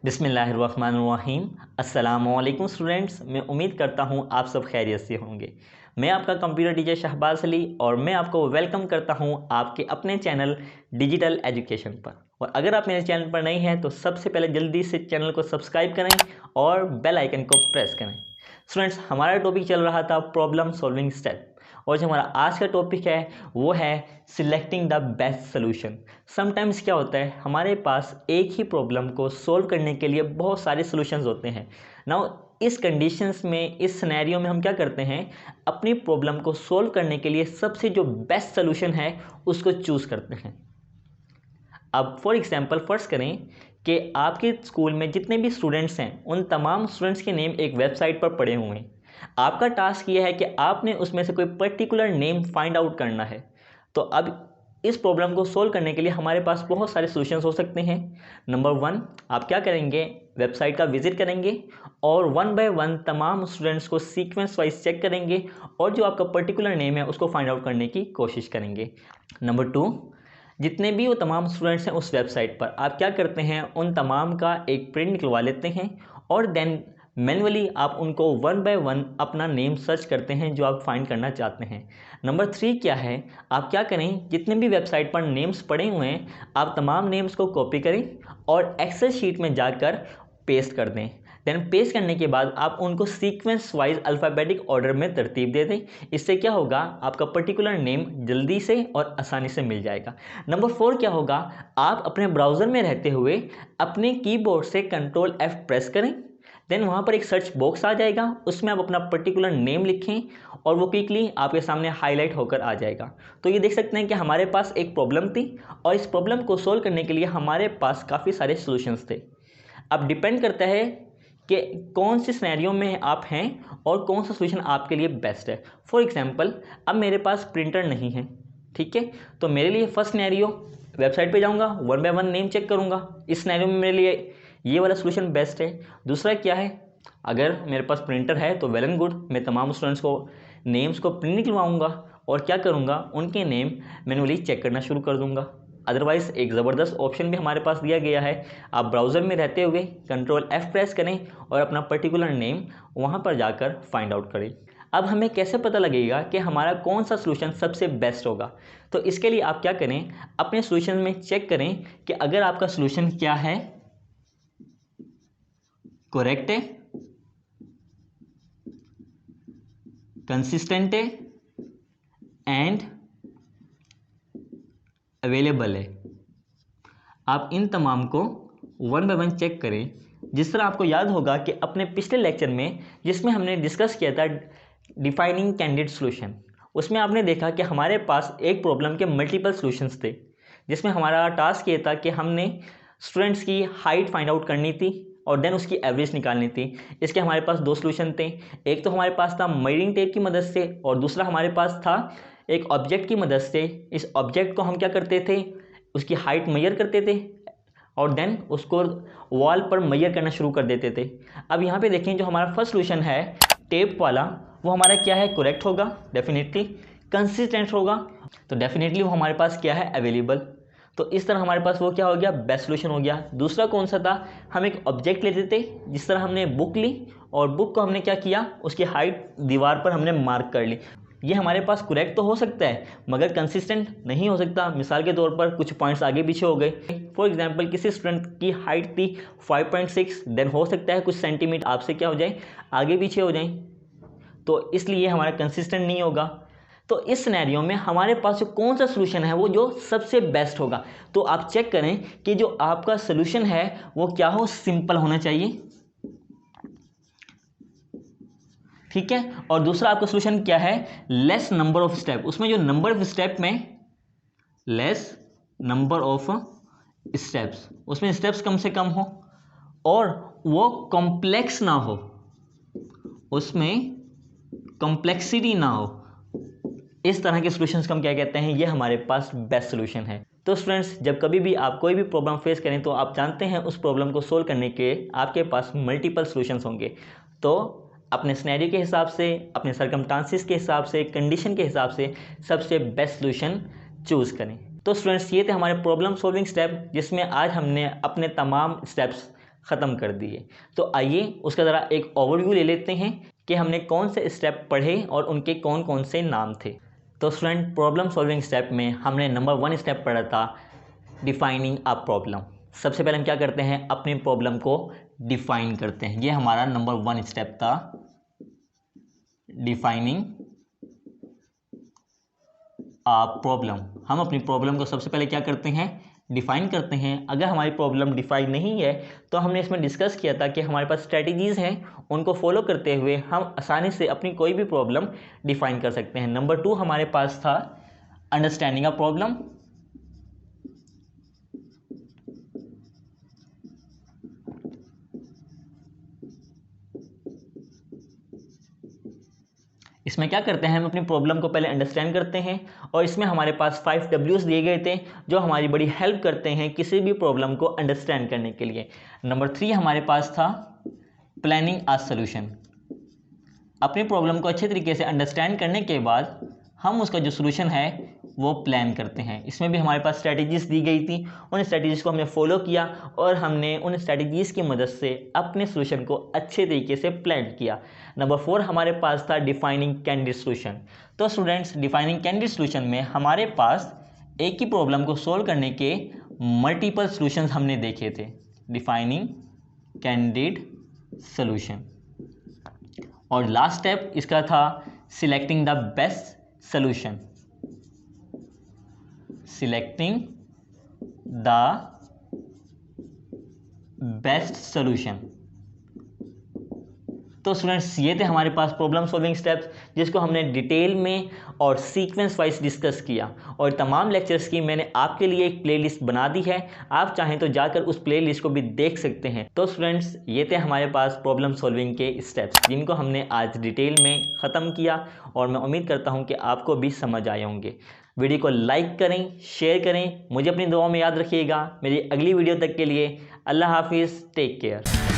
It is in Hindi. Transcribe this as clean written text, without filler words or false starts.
बिस्मिल्लाहिर्रहमानिर्रहीम। अस्सलामुअलैकुम स्टूडेंट्स, मैं उम्मीद करता हूँ आप सब खैरियत से होंगे। मैं आपका कंप्यूटर टीचर शहबाज अली और मैं आपको वेलकम करता हूँ आपके अपने चैनल डिजिटल एजुकेशन पर। और अगर आप मेरे चैनल पर नए हैं तो सबसे पहले जल्दी से चैनल को सब्सक्राइब करें और बेल आइकन को प्रेस करें। स्टूडेंट्स, हमारा टॉपिक चल रहा था प्रॉब्लम सॉल्विंग स्टेप, और जो हमारा आज का टॉपिक है वो है selecting the best solution. Sometimes क्या होता है, हमारे पास एक ही प्रॉब्लम को सोल्व करने के लिए बहुत सारे सोल्यूशंस होते हैं। नाउ इस कंडीशंस में, इस सिनेरियो में हम क्या करते हैं, अपनी प्रॉब्लम को सोल्व करने के लिए सबसे जो बेस्ट सोल्यूशन है उसको चूज़ करते हैं। अब फॉर एग्जांपल फर्ज करें कि आपके स्कूल में जितने भी स्टूडेंट्स हैं उन तमाम स्टूडेंट्स के नेम एक वेबसाइट पर पड़े हुए हैं। आपका टास्क ये है कि आपने उसमें से कोई पर्टिकुलर नेम फाइंड आउट करना है। तो अब इस प्रॉब्लम को सोल्व करने के लिए हमारे पास बहुत सारे सॉल्यूशंस हो सकते हैं। नंबर 1, आप क्या करेंगे, वेबसाइट का विजिट करेंगे और वन बाय वन तमाम स्टूडेंट्स को सीक्वेंस वाइज चेक करेंगे और जो आपका पर्टिकुलर नेम है उसको फाइंड आउट करने की कोशिश करेंगे। नंबर 2, जितने भी वो तमाम स्टूडेंट्स हैं उस वेबसाइट पर, आप क्या करते हैं, उन तमाम का एक प्रिंट निकलवा लेते हैं और देन मैन्युअली आप उनको वन बाय वन अपना नेम सर्च करते हैं जो आप फाइंड करना चाहते हैं। नंबर 3 क्या है, आप क्या करें, जितने भी वेबसाइट पर नेम्स पड़े हुए हैं आप तमाम नेम्स को कॉपी करें और एक्सेल शीट में जाकर पेस्ट कर दें। देन पेस्ट करने के बाद आप उनको सीक्वेंस वाइज अल्फ़ाबेटिक ऑर्डर में तरतीब दे दें। इससे क्या होगा, आपका पर्टिकुलर नेम जल्दी से और आसानी से मिल जाएगा। नंबर 4 क्या होगा, आप अपने ब्राउज़र में रहते हुए अपने कीबोर्ड से कंट्रोल F प्रेस करें। देन वहाँ पर एक सर्च बॉक्स आ जाएगा, उसमें आप अपना पर्टिकुलर नेम लिखें और वो क्विकली आपके सामने हाईलाइट होकर आ जाएगा। तो ये देख सकते हैं कि हमारे पास एक प्रॉब्लम थी और इस प्रॉब्लम को सोल्व करने के लिए हमारे पास काफ़ी सारे सॉल्यूशंस थे। अब डिपेंड करता है कि कौन सी सिनेरियो में आप हैं और कौन सा सॉल्यूशन आपके लिए बेस्ट है। फॉर एग्जांपल, अब मेरे पास प्रिंटर नहीं है, ठीक है, तो मेरे लिए फर्स्ट सिनेरियो, वेबसाइट पे जाऊंगा, one by one name check करूंगा। इस सिनेरियो में मेरे लिए ये वाला सॉल्यूशन बेस्ट है। दूसरा क्या है, अगर मेरे पास प्रिंटर है तो वेल एंड गुड, मैं तमाम स्टूडेंट्स को नेम्स को प्रिंट निकलवाऊंगा और क्या करूंगा, उनके नेम मैन्युअली चेक करना शुरू कर दूंगा। अदरवाइज़ एक ज़बरदस्त ऑप्शन भी हमारे पास दिया गया है, आप ब्राउज़र में रहते हुए कंट्रोल F प्रेस करें और अपना पर्टिकुलर नेम वहाँ पर जाकर फाइंड आउट करें। अब हमें कैसे पता लगेगा कि हमारा कौन सा सॉल्यूशन सबसे बेस्ट होगा, तो इसके लिए आप क्या करें, अपने सॉल्यूशन में चेक करें कि अगर आपका सॉल्यूशन क्या है, करेक्ट है, कंसिस्टेंट है एंड अवेलेबल है। आप इन तमाम को वन बाय वन चेक करें। जिस तरह आपको याद होगा कि अपने पिछले लेक्चर में जिसमें हमने डिस्कस किया था डिफाइनिंग कैंडिडेट सॉल्यूशन, उसमें आपने देखा कि हमारे पास एक प्रॉब्लम के मल्टीपल सॉल्यूशंस थे, जिसमें हमारा टास्क ये था कि हमने स्टूडेंट्स की हाइट फाइंड आउट करनी थी और देन उसकी एवरेज निकालनी थी। इसके हमारे पास 2 सॉल्यूशन थे, एक तो हमारे पास था मेजरिंग टेप की मदद से और दूसरा हमारे पास था एक ऑब्जेक्ट की मदद से। इस ऑब्जेक्ट को हम क्या करते थे, उसकी हाइट मेजर करते थे और देन उसको वॉल पर मेजर करना शुरू कर देते थे। अब यहाँ पे देखें, जो हमारा फर्स्ट सॉल्यूशन है टेप वाला, वो हमारा क्या है, करेक्ट होगा डेफिनेटली, कंसिस्टेंट होगा तो डेफिनेटली वो हमारे पास क्या है, अवेलेबल। तो इस तरह हमारे पास वो क्या हो गया, बेस्ट सॉल्यूशन हो गया। दूसरा कौन सा था, हम एक ऑब्जेक्ट लेते थे, जिस तरह हमने बुक ली और बुक को हमने क्या किया, उसकी हाइट दीवार पर हमने मार्क कर ली। ये हमारे पास करेक्ट तो हो सकता है मगर कंसिस्टेंट नहीं हो सकता। मिसाल के तौर पर कुछ पॉइंट्स आगे पीछे हो गए। फॉर एग्जांपल, किसी स्टूडेंट की हाइट थी 5.6, देन हो सकता है कुछ सेंटीमीटर आपसे क्या हो जाए, आगे पीछे हो जाए, तो इसलिए हमारा कंसिस्टेंट नहीं होगा। तो इस सिनेरियो में हमारे पास जो कौन सा सॉल्यूशन है वो जो सबसे बेस्ट होगा, तो आप चेक करें कि जो आपका सॉल्यूशन है वो क्या हो, सिंपल होना चाहिए, ठीक है। और दूसरा आपका सॉल्यूशन क्या है, लेस नंबर ऑफ स्टेप, उसमें जो नंबर ऑफ स्टेप में लेस नंबर ऑफ स्टेप्स, उसमें स्टेप्स कम से कम हो और वो कॉम्प्लेक्स ना हो, उसमें कॉम्प्लेक्सिटी ना हो। इस तरह के सॉल्यूशंस को हम क्या कहते हैं, ये हमारे पास बेस्ट सॉल्यूशन है। तो स्टूडेंट्स, जब कभी भी आप कोई भी प्रॉब्लम फेस करें तो आप जानते हैं उस प्रॉब्लम को सोल्व करने के आपके पास मल्टीपल सॉल्यूशंस होंगे। तो अपने सिनेरियो के हिसाब से, अपने सर्कमस्टांसिस के हिसाब से, कंडीशन के हिसाब से सबसे बेस्ट सॉल्यूशन चूज़ करें। तो स्टूडेंट्स, ये थे हमारे प्रॉब्लम सॉल्विंग स्टेप, जिसमें आज हमने अपने तमाम स्टेप्स ख़त्म कर दिए। तो आइए उसका ज़रा एक ओवरव्यू ले लेते हैं कि हमने कौन से स्टेप पढ़े और उनके कौन कौन से नाम थे। तो स्टूडेंट, प्रॉब्लम सॉल्विंग स्टेप में हमने नंबर 1 स्टेप पढ़ा था डिफाइनिंग अ प्रॉब्लम। सबसे पहले हम क्या करते हैं, अपनी प्रॉब्लम को डिफाइन करते हैं। ये हमारा नंबर 1 स्टेप था, डिफाइनिंग अ प्रॉब्लम। हम अपनी प्रॉब्लम को सबसे पहले क्या करते हैं, डिफाइन करते हैं। अगर हमारी प्रॉब्लम डिफाइन नहीं है तो हमने इसमें डिस्कस किया था कि हमारे पास स्ट्रेटजीज़ हैं, उनको फॉलो करते हुए हम आसानी से अपनी कोई भी प्रॉब्लम डिफाइन कर सकते हैं। नंबर 2 हमारे पास था अंडरस्टैंडिंग अ प्रॉब्लम। इसमें क्या करते हैं, हम अपनी प्रॉब्लम को पहले अंडरस्टैंड करते हैं और इसमें हमारे पास 5 W's दिए गए थे जो हमारी बड़ी हेल्प करते हैं किसी भी प्रॉब्लम को अंडरस्टैंड करने के लिए। नंबर 3 हमारे पास था प्लानिंग अ सॉल्यूशन। अपनी प्रॉब्लम को अच्छे तरीके से अंडरस्टैंड करने के बाद हम उसका जो सॉल्यूशन है वो प्लान करते हैं। इसमें भी हमारे पास स्ट्रैटेजीज़ दी गई थी, उन स्ट्रैटेजीज़ को हमने फॉलो किया और हमने उन स्ट्रैटेजीज़ की मदद से अपने सॉल्यूशन को अच्छे तरीके से प्लान किया। नंबर 4 हमारे पास था डिफाइनिंग कैंडिडेट सॉल्यूशन। तो स्टूडेंट्स, डिफाइनिंग कैंडिडेट सॉल्यूशन में हमारे पास एक ही प्रॉब्लम को सोल्व करने के मल्टीपल सॉल्यूशंस हमने देखे थे। Defining candidate solution. और लास्ट स्टेप इसका था selecting the best solution. Selecting the best solution. तो स्टूडेंट्स, ये थे हमारे पास प्रॉब्लम सॉल्विंग स्टेप्स जिसको हमने डिटेल में और सीक्वेंस वाइज डिस्कस किया। और तमाम लेक्चर्स की मैंने आपके लिए एक प्लेलिस्ट बना दी है, आप चाहें तो जाकर उस प्लेलिस्ट को भी देख सकते हैं। तो स्टूडेंट्स, ये थे हमारे पास प्रॉब्लम सॉल्विंग के स्टेप्स जिनको हमने आज डिटेल में ख़त्म किया और मैं उम्मीद करता हूँ कि आपको भी समझ आए होंगे। वीडियो को लाइक करें, शेयर करें, मुझे अपनी दुआओं में याद रखिएगा। मेरी अगली वीडियो तक के लिए अल्लाह हाफिज़, टेक केयर।